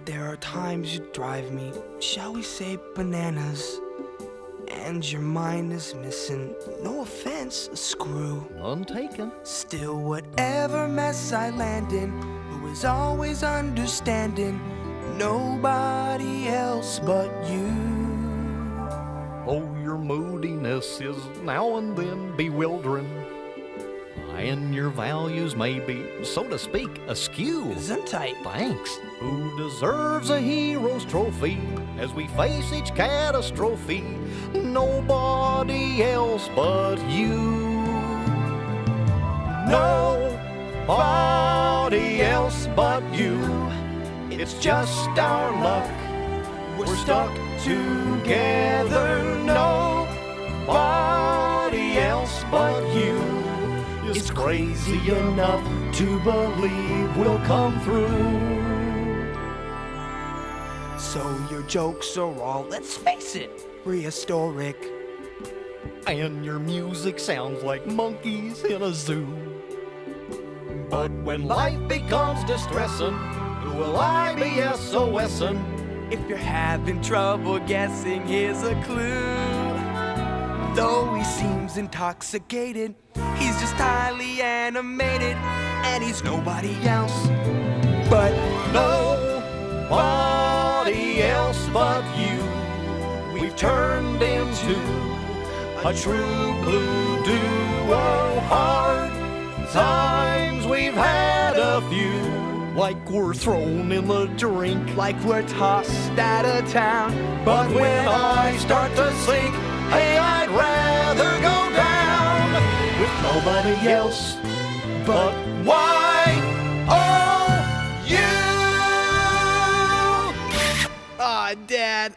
There are times you drive me, shall we say, bananas, and your mind is missing, no offense, a screw. None taken. Still, whatever mess I land in, who is always understanding, nobody else but you. Oh, your moodiness is now and then bewildering, and your values may be, so to speak, askew. Gesundheit. Thanks. Who deserves a hero's trophy as we face each catastrophe? Nobody else but you. Nobody else but you. It's just our luck. We're stuck together. Nobody else but you is crazy enough to believe we'll come through. So your jokes are all, let's face it, prehistoric. And your music sounds like monkeys in a zoo. But when life becomes distressing, who will I be SOSing? If you're having trouble guessing, here's a clue. Though he seems intoxicated, he's just highly animated, and he's nobody else but nobody else but you. We've turned into a true blue duo. Hard times we've had a few, like we're thrown in the drink, like we're tossed out of town. But when I start to sink, hey, I'd rather go down with nobody else but you. Aw, Dad.